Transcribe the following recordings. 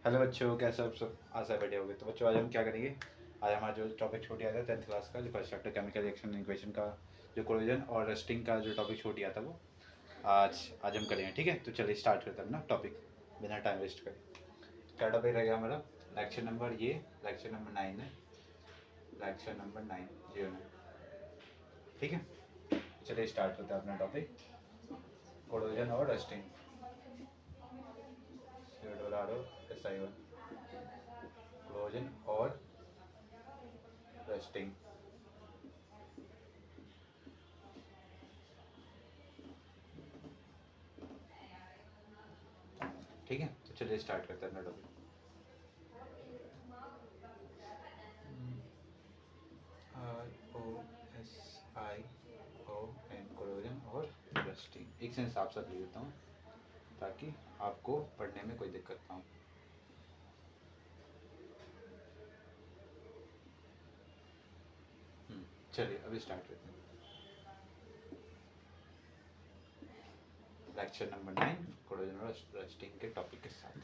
Hello बच्चों, कैसे आप सब? आशा है बढ़िया होगी। तो बच्चों, आज हम क्या करेंगे? आज हमारा जो टॉपिक छूट गया था 10th क्लास का, जो first chapter chemical reaction equation का, जो कोरोजन और रस्टिंग का जो टॉपिक छूट गया था, वो आज हम करेंगे। ठीक है, तो चलिए स्टार्ट करते हैं अपना टॉपिक बिना टाइम वेस्ट करे। क्या टॉपिक रहेगा हमारा? लेक्चर नंबर लेक्चर नंबर 9 है। लेक्चर नंबर 9 जी 9। ठीक है, चलिए स्टार्ट करते हैं अपना टॉपिक, कोरोजन और रस्टिंग। SI1 कोरोजन और रस्टिंग। ठीक है, तो चलिए स्टार्ट करते हैं अपना टॉपिक। ROSION कोलोजन और रस्टिंग। एक सेंस आप सब ले लेता हूँ ताकि आपको पढ़ने में कोई दिक्कत ना हो। चलिए अभी स्टार्ट करते हैं लेक्चर नंबर 9 कोलोजन और रस्टिंग के टॉपिक के साथ।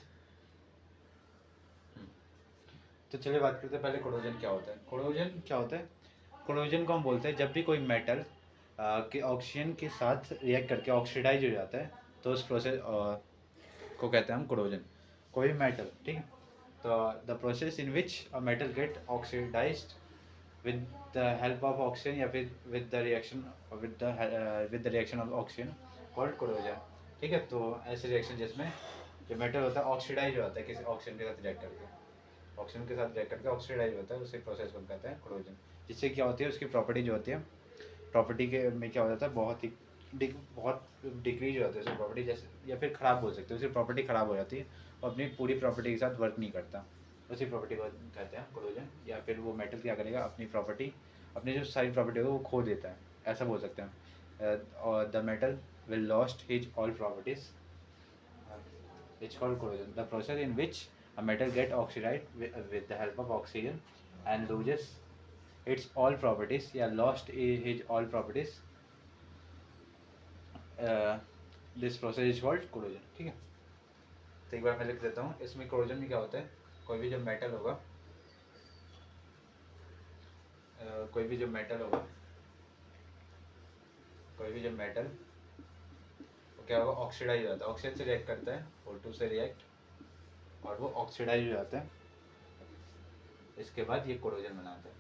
तो चलिए बात करते हैं पहले कोलोजन क्या होता है। कोलोजन क्या होता है? कोलोजन को हम बोलते हैं जब भी कोई मेटल के ऑक्सीजन के साथ रिएक्ट करके ऑक्सीडाइज हो जाता है, तो उस प्रोसेस को कहते हैं हम कोलोजन। कोई मेटल, ठीक है, तो the process in which a metal get oxidized with the help of oxygen या फिर with the reaction with the reaction of oxygen called corrosion। ठीक है, तो ऐसे रिएक्शन जिसमें जो मेटल होता है ऑक्सीडाइज हो जाता है किसी ऑक्सीजन के साथ रिएक्ट करके, ऑक्सीजन के साथ रिएक्ट करके ऑक्सीडाइज होता है, उसी प्रोसेस को कहते हैं कोरोजन। जिससे क्या होती है, उसकी प्रॉपर्टी जो होती है, प्रॉपर्टी के में क्या हो जाता है, बहुत डिक्रीज हो जाती है उसकी प्रॉपर्टी, जैसे या फिर ख़राब बोल सकते हैं, उसकी प्रॉपर्टी ख़राब हो जाती है और अपनी पूरी प्रॉपर्टी के साथ वर्क नहीं करता। उसी प्रॉपर्टी को कहते हैं कोरोजन। या फिर वो मेटल क्या करेगा, अपनी प्रॉपर्टी, अपनी जो सारी प्रॉपर्टी है वो खो देता है, ऐसा बोल सकते हैं। और the metal will lost his all properties, it's called corrosion. The process in which a metal get oxidized with the help of oxygen and loses its all properties या lost his all properties, this process is called corrosion। ठीक है, तो एक बार मैं लिख देता हूँ। इसमें corrosion में क्या होता है, कोई भी जो मेटल होगा, कोई भी जो मेटल होगा, कोई भी जो मेटल वो क्या होगा, ऑक्सीडाइज हो जाता है, ऑक्सीजन से रिएक्ट करता है, O2 से रिएक्ट, और वो ऑक्सीडाइज हो जाता है। इसके बाद ये कोरोजन बनाता है।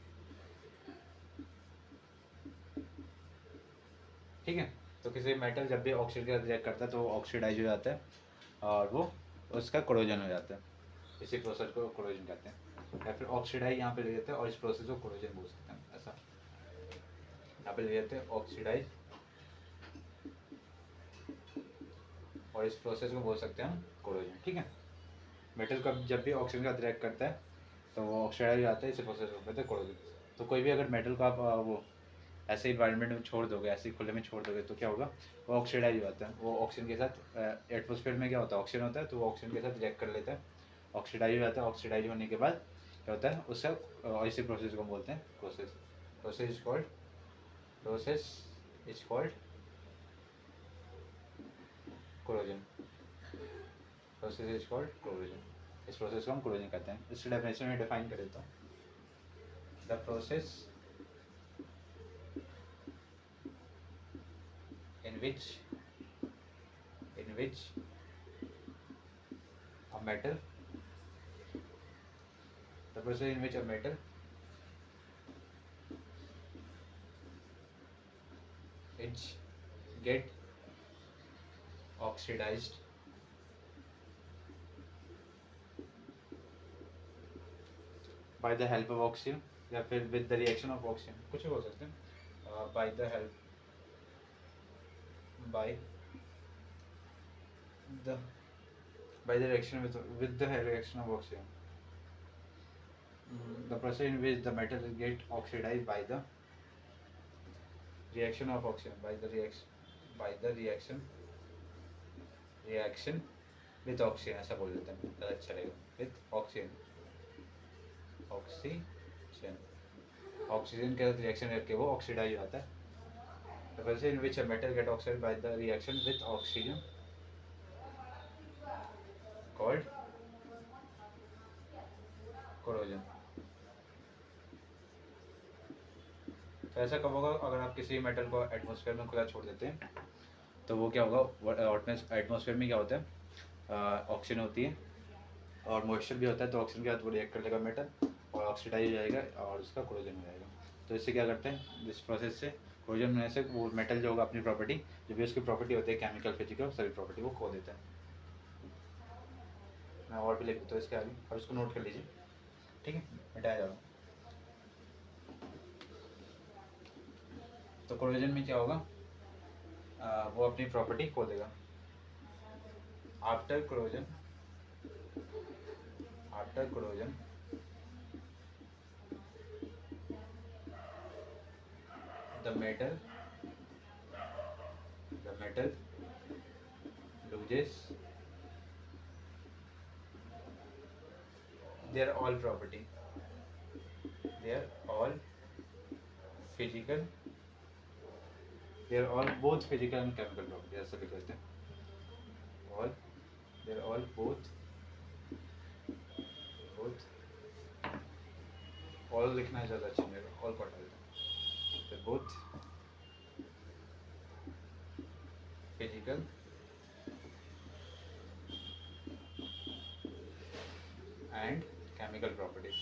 ठीक है, तो किसी मेटल जब भी ऑक्सीजन के साथ रिएक्ट करता है तो वो ऑक्सीडाइज हो जाता है और वो उसका कोरोजन हो जाता है। इसी प्रोसेस को कोरोजन कहते हैं। या फिर ऑक्सीडाइज यहाँ पे ले लेते हैं और इस प्रोसेस को कोरोजन बोल सकते हैं। ऐसा यहाँ पे ले लेते हैं ऑक्सीडाइज और इस प्रोसेस को बोल सकते हैं हम कोरोजन। ठीक है, मेटल का जब भी ऑक्सीजन के साथ रिएक्ट करता है तो वो ऑक्सीडाइज हो जाता है, इसी प्रोसेस को कहते हैं कोरोजन। तो कोई भी अगर मेटल का आप वो ऐसे इन्वायरमेंट में छोड़ दोगे, ऐसे खुले में छोड़ दोगे, तो क्या होगा, वो ऑक्सीडाइज हो जाता है। वो ऑक्सीजन के साथ, एटमोसफेयर में क्या होता है, ऑक्सीजन होता है, तो वो ऑक्सीजन के साथ रिएक्ट कर लेता है, ऑक्सीडाइज हो जाता है। ऑक्सीडाइज होने के बाद क्या होता है, उससे इसी प्रोसेस को बोलते हैं process. Process is called process is called corrosion. Process is called corrosion. इस प्रोसेस को हम कोरोजन कहते हैं। इसकी डेफिनेशन में डिफाइन कर देता हूँ। The process in which a metal the process in which a metal is get oxidized by the help of oxygen या फिर with the reaction of oxygen, कुछ भी बोल सकते हैं। by the help by the by the reaction with the reaction of oxygen, the process in which the metal get oxidized by the reaction of oxygen, by the reaction with oxygen, ऐसा बोल देते हैं, ज़्यादा अच्छा रहेगा। with oxygen, oxygen के साथ reaction करके वो ऑक्सीडाइज हो जाता है। The process in which a metal get oxidized by the reaction with oxygen called corrosion. तो ऐसा कब होगा, अगर आप किसी मेटल को एटमॉस्फेयर में खुला छोड़ देते हैं तो वो क्या होगा, एटमॉस्फेयर में क्या होता है, ऑक्सीजन होती है और मॉइस्चर भी होता है, तो ऑक्सीजन के साथ वो रिएक्ट कर लेगा मेटल और ऑक्सीडाइज हो जाएगा और उसका कोरोजन हो जाएगा। तो इससे क्या करते हैं, इस प्रोसेस से कोरोजन होने से वो मेटल जो होगा अपनी प्रॉपर्टी, जो भी उसकी प्रॉपर्टी होती है केमिकल फिजिकल सभी प्रॉपर्टी वो खो देता है। मैं और भी लिख देता हूँ इसके आगे, और इसको नोट कर लीजिए, ठीक है, मिटाया जा रहा हूँ। तो कोरोजन में क्या होगा, वो अपनी प्रॉपर्टी खो देगा। After corrosion the metal loses their all property, they are all physical, they are all both physical and chemical property, ऐसा लिख देते हैं। all they are all both all लिखना ज़्यादा अच्छा मेरा, all को हटा देते हैं। तो both physical and chemical properties,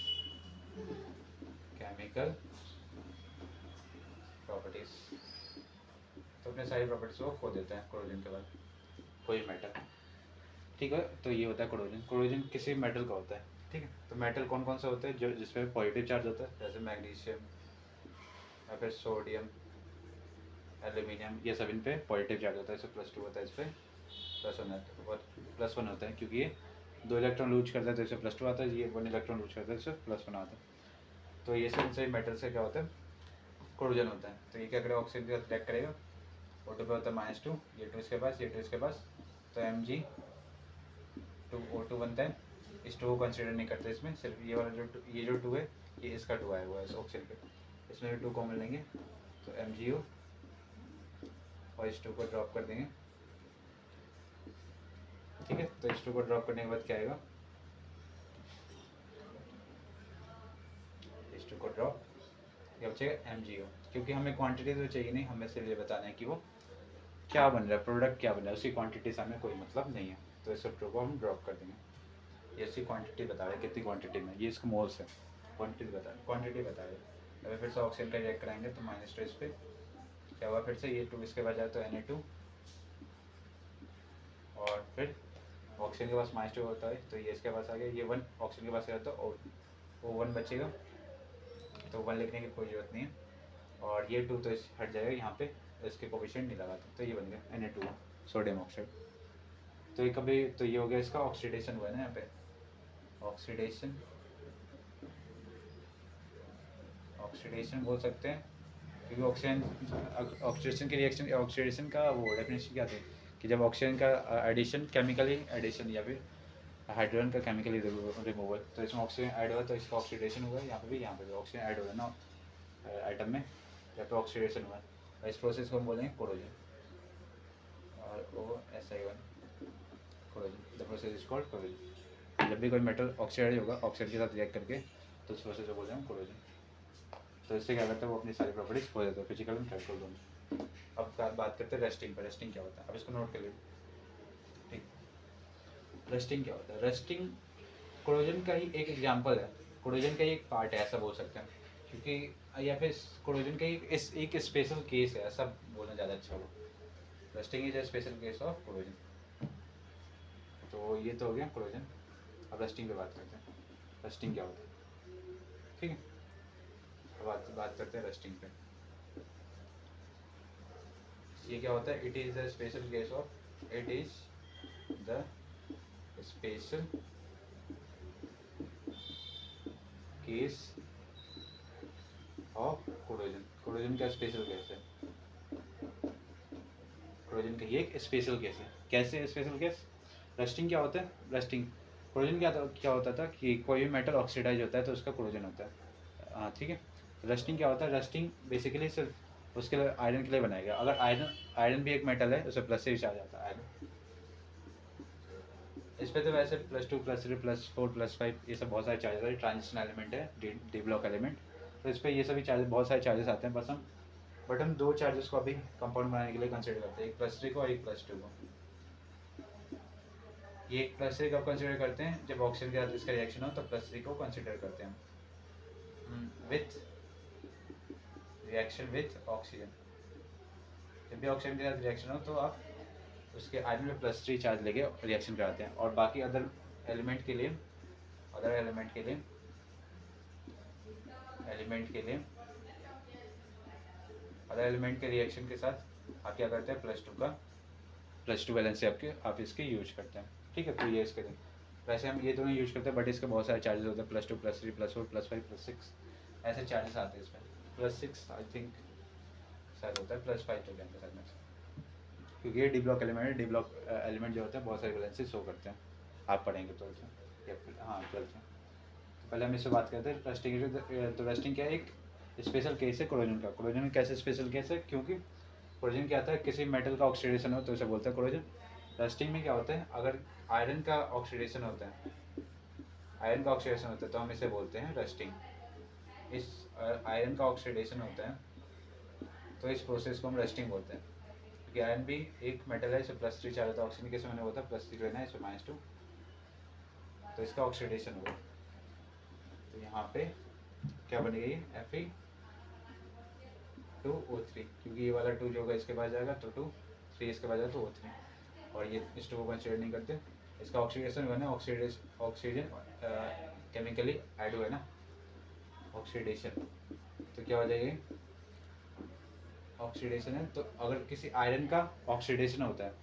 तो अपने सारी प्रॉपर्टीज को खो देते हैं कोरोजन के बाद कोई मेटल, ठीक है। तो ये होता है कोरोजन। कोरोजन किसी मेटल का होता है, ठीक है। तो मेटल कौन कौन सा होता है, जो जिसमें पॉजिटिव चार्ज होता है, जैसे मैग्नीशियम या फिर सोडियम, एल्यूमिनियम, ये सब इन पे पॉजिटिव चार्ज होता है। इस +2 होता है, इस पर +1 होता है, क्योंकि ये 2 इलेक्ट्रॉन लूज करता है तो इसे +2 आता है, ये 1 इलेक्ट्रॉन लूज करता है तो इसे +1 आता है। तो ये सब सही मेटल से क्या होता है, कोरोजन होता है। तो ये क्या करेगा, ऑक्सीजन के साथ रिएक्ट करेगा, O2 पे होता है -2, ये 2 इसके पास, ये 2 इसके पास, तो Mg2O2 बनता है। इस 2 को कंसिडर नहीं करते इसमें, सिर्फ ये वाला जो 2 है ये इसका 2 आया हुआ है इस ऑक्सीजन पे, इसमें भी 2 कॉमन लेंगे तो MgO और इस 2 को ड्रॉप कर देंगे, ठीक है। तो इस 2 को ड्रॉप करने के बाद क्या आएगा, इस 2 को ड्रॉप, ये बचेगा MgO, क्योंकि हमें क्वांटिटी तो चाहिए नहीं, हमें सिर्फ ये बताना है कि वो क्या बन रहा है, प्रोडक्ट क्या बन रहा है, उसकी क्वांटिटी से हमें कोई मतलब नहीं है। तो इस 2 को हम ड्रॉप कर देंगे। ये इसकी क्वांटिटी बता रहे हैं कितनी क्वांटिटी में, ये इसका मोल्स है, क्वांटिटी बता रहे हैं। अगर फिर से ऑक्सीजन का रिएक्ट कराएंगे तो -2 इस पर क्या हुआ, फिर से ये 2 इसके बाद जाए तो Na2, और फिर ऑक्सीजन के पास -2 होता है तो ये इसके पास आ गया, ये 1 ऑक्सीजन के पास गया तो O1 बचेगा, तो 1 लिखने की कोई ज़रूरत नहीं है, और ये 2 तो इस हट जाएगा, यहाँ पे इसके कोफिशिएंट नहीं लगाते, तो ये बन गया Na2 सोडियम ऑक्साइड। तो ये कभी, तो ये हो गया इसका ऑक्सीडेशन हुआ है ना, यहाँ पे ऑक्सीडेशन बोल सकते हैं, क्योंकि ऑक्सीडेशन की रिएक्शन, ऑक्सीडेशन का वो डेफिनेशन क्या थी कि जब ऑक्सीजन का एडिशन, केमिकली एडिशन या फिर हाइड्रोजन का केमिकली रिमूवल, तो इसमें ऑक्सीजन ऐड हुआ तो इसका ऑक्सीडेशन हुआ, यहाँ पे भी ऑक्सीजन ऐड हुआ ना आइटम में, यहाँ पे ऑक्सीडेशन हुआ है। इस प्रोसेस को हम बोलेंगे कोरोजन, और OSI1 corrosion, the process is called corrosion. जब भी कोई मेटल ऑक्साइड होगा ऑक्सीजन के साथ रिएक्ट करके, तो उस प्रोसेस को बोलते हैं कोरोजन। तो इससे क्या करता है, वो अपनी सारी प्रॉपर्टीज खो देता है, फिजिकल एंड केमिकल दोनों। अब बात करते हैं रेस्टिंग पर। रेस्टिंग क्या होता है, अब इसको नोट कर लीजिए, ठीक। रेस्टिंग क्या होता है, रेस्टिंग कोरोजन का ही एक एग्जाम्पल है, कोरोजन का ही एक पार्ट है, ऐसा बोल सकते हैं, क्योंकि या फिर कोरोजन का एक स्पेशल केस है, ऐसा बोलना ज़्यादा अच्छा होगा। Resting is a special case of corrosion. तो ये तो हो गया कोरोजन। अब रेस्टिंग पे बात करते हैं, रेस्टिंग क्या होता है, ठीक है। अब बात करते हैं रेस्टिंग पे। ये क्या होता है, it is the special case of, it is the special case of corrosion. Corrosion का स्पेशल केस है, कोरोजन का ये एक स्पेशल केस है। कैसे स्पेशल केस, रस्टिंग क्या होता है, रस्टिंग कोरोजन क्या होता था कि कोई भी मेटल ऑक्सीडाइज होता है तो उसका कोरोजन होता है, हाँ ठीक है। रस्टिंग क्या होता है, रस्टिंग बेसिकली सिर्फ उसके लिए आयरन के लिए बनाया गया। अगर आयरन भी एक मेटल है, उसे प्लस से भी चार्ज आता है आयरन, इस पे तो वैसे +2 +3 +4 +5 ये सब बहुत सारे चार्जेस है, ट्रांजिशन एलिमेंट है, डी ब्लॉक एलिमेंट, तो इस पर ये सभी चार्जेस, बहुत सारे चार्जेस आते हैं। बट हम दो चार्जेस को अभी कंपाउंड बनाने के लिए कंसिडर करते हैं, एक +3 को और एक +2 को। ये +3 कब कंसिडर करते हैं, जब ऑक्सीजन के साथ इसका रिएक्शन हो तो +3 को कंसिडर करते हैं विथ रिएक्शन विथ ऑक्सीजन। जब भी ऑक्सीजन के साथ रिएक्शन हो तो आप उसके आयरन में +3 चार्ज लेके रिएक्शन कराते हैं। और बाकी अदर एलिमेंट के लिए अदर एलिमेंट के लिए अदर एलिमेंट के रिएक्शन के साथ आप क्या करते हैं, +2 वैलेंसी आपके आप इसके यूज करते हैं। ठीक है, तो ये इसके लिए वैसे हम ये दोनों यूज करते हैं, बट इसके बहुत सारे चार्जेस होते हैं, +2 +3 +4 +5 +6 ऐसे चार्जेस आते हैं इसमें। +6 आई थिंक शायद होता है, +5 तो लेंगे शायद में, क्योंकि ये डी ब्लॉक एलिमेंट है। डी ब्लॉक एलिमेंट जो होते हैं बहुत सारे वैलेंसी शो करते हैं, आप पढ़ेंगे 12th में या फिर हाँ 12th में। तो पहले हम इससे बात करते हैं रस्टिंग। तो रस्टिंग क्या है, एक स्पेशल केस है कोरोजन का। कोरोजन कैसे स्पेशल केस है, क्योंकि कोरोजन क्या आता है, किसी मेटल का ऑक्सीडेशन हो तो उसे बोलते हैं कोरोजन। रस्टिंग में क्या होता है, अगर आयरन का ऑक्सीडेशन होता है तो हम इसे बोलते हैं रस्टिंग। इस आयरन का ऑक्सीडेशन होता है तो इस प्रोसेस को हम रस्टिंग बोलते हैं, क्योंकि आयरन भी एक मेटल है, इसे +3 चार्ज होता है, ऑक्सीजन केस में मैंने बोला +3 लेना है, इसे -2, तो इसका ऑक्सीडेशन होगा। तो यहाँ पे क्या बनेगी, Fe2O3, क्योंकि ये वाला 2 जो होगा इसके पास जाएगा तो 2, 3 इसके पास जाएगा तो O3, और ये इस 2 को कंसिडर नहीं करते। इसका ऑक्सीडेशन हुआ ना, ऑक्सीजन केमिकली ऐड हुआ है ना, ऑक्सीडेशन, तो क्या हो जाएगी, ऑक्सीडेशन है। तो अगर किसी आयरन का ऑक्सीडेशन होता है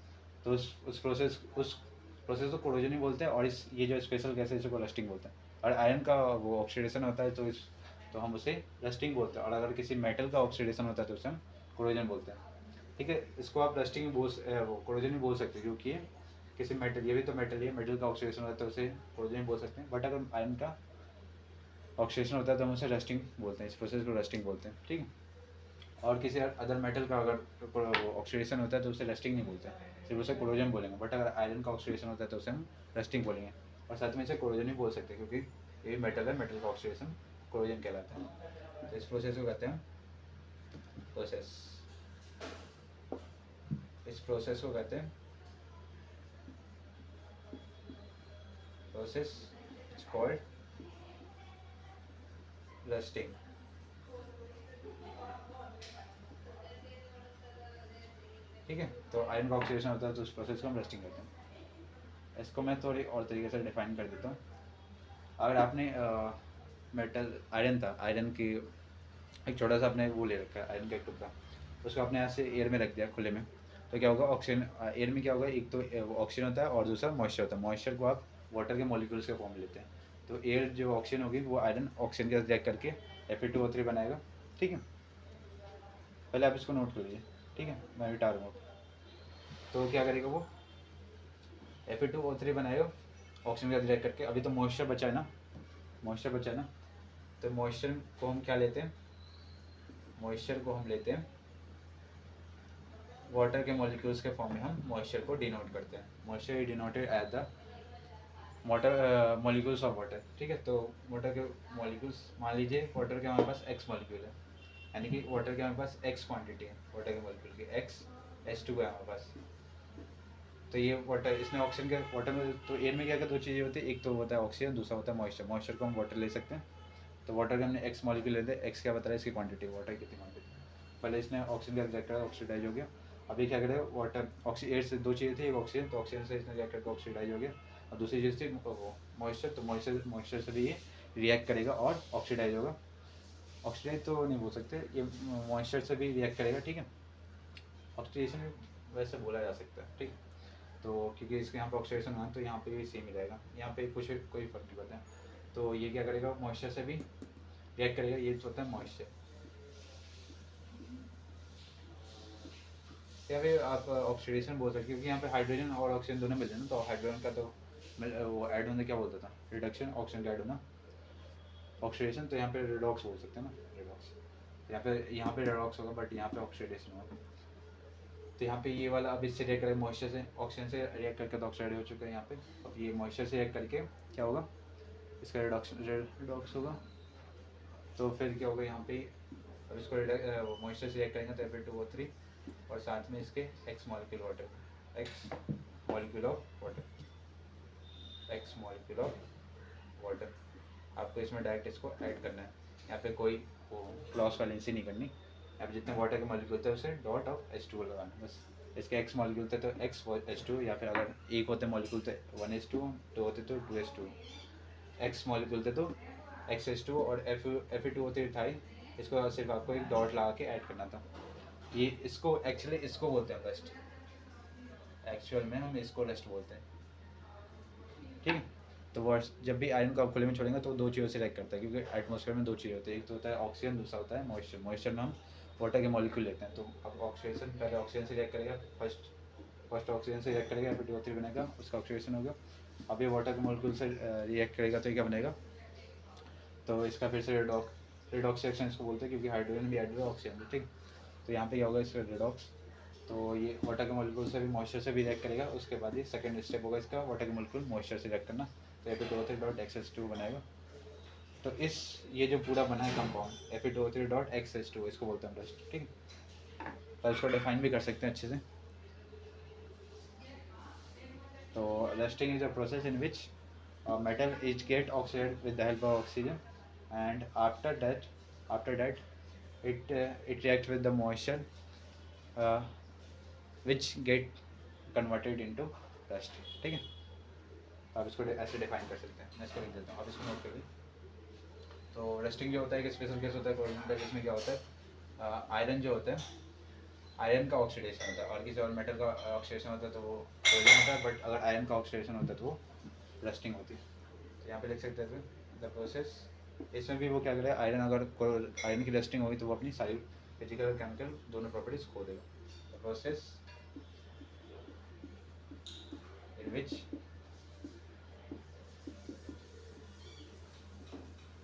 तो उस प्रोसेस को कोरोजन ही बोलते हैं, और इस ये जो स्पेशल गैस है इसको रस्टिंग बोलते हैं। और आयरन का वो ऑक्सीडेशन होता है तो हम उसे रस्टिंग बोलते हैं, और अगर किसी मेटल का ऑक्सीडेशन होता है तो उसे हम कोरोजन बोलते हैं। ठीक है, इसको आप रस्टिंग कोरोजन ही बोल सकते हैं, क्योंकि ये किसी मेटल, ये भी तो मेटल है, मेटल का ऑक्सीडेशन होता है तो उसे कोरोजन ही बोल सकते हैं। बट अगर आयरन का ऑक्सीडेशन होता है तो हम उसे रस्टिंग बोलते हैं, इस प्रोसेस को रस्टिंग बोलते हैं। ठीक है, और किसी अदर मेटल का अगर ऑक्सीडेशन होता है तो उसे रस्टिंग नहीं बोलते, सिर्फ उसे कोरोजन बोलेंगे। बट अगर आयरन का ऑक्सीडेशन होता है तो उसे हम रस्टिंग बोलेंगे, और साथ में इसे कोरोजन ही बोल सकते हैं, क्योंकि ये मेटल है, मेटल का ऑक्सीडेशन कोरोजन कहलाता है। तो इस प्रोसेस को कहते हैं प्रोसेस इट्स कॉल्ड रस्टिंग। ठीक है, तो आयरन का ऑक्सीडेशन होता है तो उस प्रोसेस को हम रस्टिंग कहते हैं। इसको मैं थोड़ी और तरीके से डिफाइन कर देता हूँ। अगर आपने मेटल आयरन की एक छोटा सा आपने वो ले रखा है, आयरन का एक टुकड़ा, उसको आपने यहाँ से एयर में रख दिया खुले में, तो क्या होगा, ऑक्सीजन एयर में क्या होगा, एक तो ऑक्सीजन होता है और दूसरा मॉइस्चर होता है। मॉइस्चर को आप वाटर के मॉलिक्यूल्स के फॉर्म में लेते हैं, तो एयर जो ऑक्सीजन होगी वो आयरन ऑक्सीजन के साथ रिएक्ट करके Fe2O3 बनाएगा। ठीक है, पहले आप इसको नोट कर लीजिए। ठीक है, मैं मिटा रहा हूँ। तो क्या करेगा वो, Fe2O3 बनाएगा ऑक्सीजन के साथ रिएक्ट करके। अभी तो मॉइस्चर बचा है ना, तो मॉइस्चर को हम क्या लेते हैं, वाटर के मॉलिक्यूल्स के फॉर्म में हम मॉइस्चर को डिनोट करते हैं। Moisture denoted as the molecules of water. ठीक है, तो वाटर के मॉलिक्यूल्स, मान लीजिए वाटर के हमारे पास x मॉलिक्यूल है, यानी कि वाटर के हमारे पास x क्वांटिटी है, वाटर के मॉलिक्यूल की x H2 है हमारे पास। तो ये वाटर, इसमें ऑक्सीजन के वाटर में, तो एयर में क्या क्या 2 चीज़ें होती है, एक तो होता है ऑक्सीजन, दूसरा होता है मॉइस्चर। मॉइस्चर को हम वाटर ले सकते हैं, तो वाटर के हमने x मॉलिक्यूल लेते हैं, x क्या बता रहा है, इसकी क्वांटिटी, वाटर की कितनी क्वांटिटी। पहले इसने ऑक्सीजन का रिएक्ट करा, ऑक्सीडाइज हो गया। अभी क्या करेगा, वाटर एयर से 2 चीज़ें थी, एक ऑक्सीजन, तो ऑक्सीजन से इसने रिएक्ट करके ऑक्सीडाइज हो गया, और दूसरी चीज़ थी वो मॉइस्चर, तो मॉइस्चर से भी ये रिएक्ट करेगा और ऑक्सीडाइज होगा। ऑक्सीडाइज तो नहीं बोल सकते, ये मॉइस्चर से भी रिएक्ट करेगा। ठीक है, ऑक्सीडेशन वैसे बोला जा सकता है। ठीक, तो क्योंकि इसके यहाँ पे ऑक्सीडेशन हुआ तो यहाँ पे भी सेम ही रहेगा, यहाँ पे कुछ कोई फर्क नहीं पड़ता है। तो ये क्या करेगा, मॉइस्चर से भी रिएक्ट करेगा, ये होता है मॉइस्चर। या फिर आप ऑक्सीडेशन बोल सकते, क्योंकि यहाँ पे हाइड्रोजन और ऑक्सीजन दोनों मिल रहे हैं ना, तो हाइड्रोजन का तो वो ऐड होने क्या बोलता था, रिडक्शन, ऑक्सीजन का ऐड होना ऑक्सीडेशन, तो यहाँ पे रिडॉक्स बोल सकते हैं ना, रिडॉक्स। यहाँ पे रिडॉक्स होगा, बट यहाँ पे ऑक्सीडेशन होगा। तो यहाँ पे ये वाला अब इससे रिएक्ट करेगा मॉइस्चर से, ऑक्सीजन से रिएक्ट करके तो ऑक्साइड हो चुका है यहाँ पे। अब ये मॉइस्चर से रिएक्ट करके क्या होगा, इसका रिडॉक्स होगा। तो फिर क्या होगा यहाँ पे, अब इसको मॉइस्चर से रिएक्ट करेंगे तो Fe2O3 और साथ में इसके X molecule water, X molecule of water. आपको इसमें डायरेक्ट इसको ऐड करना है, यहाँ पे कोई वो क्रॉस वैलेंसी नहीं करनी। अब जितने वाटर के मॉलिक्यूल थे उसे डॉट ऑफ H2O लगाना बस। इसके X मॉलिक्यूल थे तो X H2, या फिर अगर एक होते मॉलिक्यूल थे 1H2, दो होते तो 2H2, X मॉलिक्यूल थे तो XH2 और Fe2O3 था ही। इसको सिर्फ आपको एक डॉट लगा के ऐड करना था। ये इसको एक्चुअली इसको बोलते हैं रस्ट, एक्चुअल में हम इसको रस्ट बोलते हैं, ठीक है। तो वो जब भी आयरन को आप खुले में छोड़ेंगे तो दो चीज़ों से रिएक्ट करता है, क्योंकि एटमॉस्फेयर में दो चीज़ें होती है, एक तो होता है ऑक्सीजन, दूसरा होता है मॉइस्चर। मॉइस्चर में हम वाटर के मॉलिक्यूल लेते हैं। तो अब ऑक्सीडेशन पहले ऑक्सीजन से रिएक्ट करेगा, फर्स्ट ऑक्सीजन से रिएक्ट करेगा, Fe2O3 बनेगा, उसका ऑक्सीडेशन होगा। अब ये वाटर के मॉलिक्यूल से रिएक्ट करेगा तो ये क्या बनेगा, तो इसका फिर से रिडॉक्स रिएक्शन इसको बोलते हैं, क्योंकि हाइड्रोजन भी ऐड हुआ ऑक्सीजन, ठीक। तो यहाँ पे क्या होगा इसका रिडॉक्स, तो ये वाटर के मॉलिक्यूल से भी मॉइस्चर से भी रिएक्ट करेगा। उसके बाद ये सेकंड स्टेप होगा इसका, वाटर के मॉलिक्यूल मॉइस्चर से रिएक्ट करना, तो Fe2O3.XH2 बनाएगा। तो इस ये जो पूरा बना है कंपाउंड Fe2O3.XH2 इसको बोलते हैं रस्ट, ठीक है। तो इसको डिफाइन भी कर सकते हैं अच्छे से। तो rusting is a process in which metal is get oxidized with the help of oxygen, and after that it reacts with the moisture, uh, which get converted into rust, ठीक है। आप इसको ऐसे डिफाइन कर सकते हैं, मैं इसको लिख देता हूँ, आप इसको नोट कर लीजिए। तो रस्टिंग जो होता है कि स्पेशल केस होता है कोरोजन का, जिसमें क्या होता है आयरन जो होता है, आयरन का ऑक्सीडेशन होता है, और किसी और मेटल का ऑक्सीडेशन होता है तो वो कोरोजन होता है, बट अगर आयरन का ऑक्सीडेशन होता है तो वो रस्टिंग होती है। तो यहाँ पे लिख सकते हैं द प्रोसेस, इसमें भी वो क्या करेगा, आयरन अगर आयरन की रस्टिंग होगी तो वो अपनी सारी फिजिकल और केमिकल दोनों प्रॉपर्टीज खो देगा। The process in which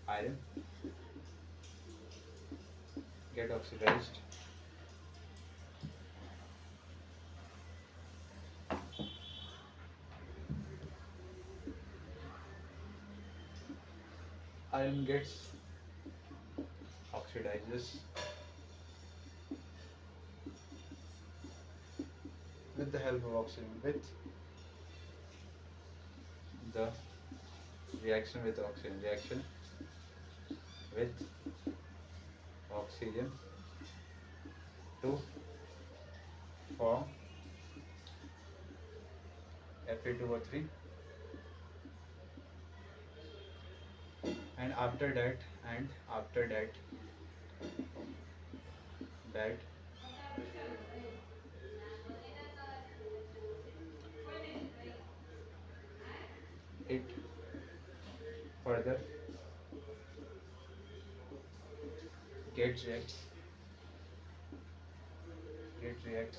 iron get oxidized iron gets oxidizes with the help of oxygen, with the reaction with oxygen to form Fe2O3, and after that it further get reacts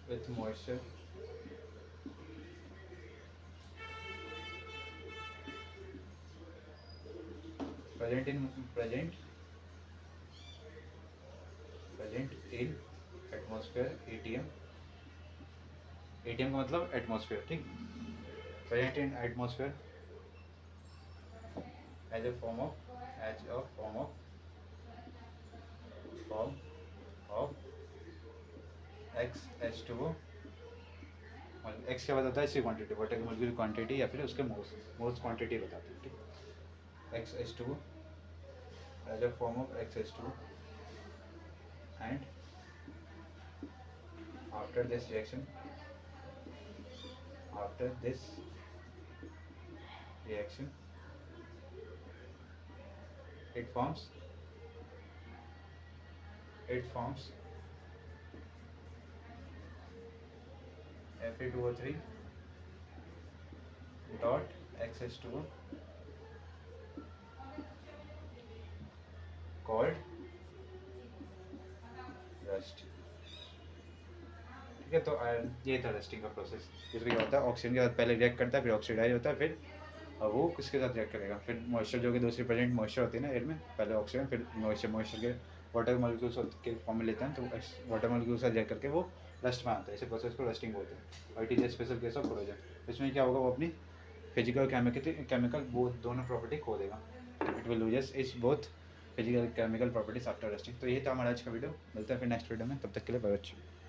with moisture present in atmosphere, ATM का मतलब atmosphere, ठीक। Present in atmosphere as a form of XH2O। X क्या बताता है, इसकी quantity, water की molecule quantity या फिर उसके मोल्स क्वांटिटी बताते हैं, ठीक। XH2O as a form of XH2, and after this reaction it forms Fe2O3 dot XH2O called rust, ठीक है। ठीक है, तो ये था रस्टिंग का प्रोसेस। इसमें क्या होता है, ऑक्सीजन के साथ पहले रिएक्ट करता है, फिर ऑक्सीडाइज होता है, फिर वो किसके साथ रिएक्ट करेगा, फिर मॉइस्चर जो कि दूसरी प्रेजेंट मॉइस्चर होती है ना एयर में, पहले ऑक्सीजन फिर मॉइस्चर के वाटर मॉलिक्यूल्स के फॉर्म में लेते हैं, तो वाटर मॉलिक्यूल से रिएक्ट करके वो रस्ट में आता है। इसी प्रोसेस को रस्टिंग बोलते हैं। और it is special case of corrosion. इसमें क्या होगा, वो अपनी फिजिकल केमिकल वो दोनों प्रॉपर्टी खो देगा। It will loses it's both physical chemical properties after rusting. तो ये था हमारा आज का वीडियो। मिलते हैं फिर नेक्स्ट वीडियो में, तब तक के लिए बाय।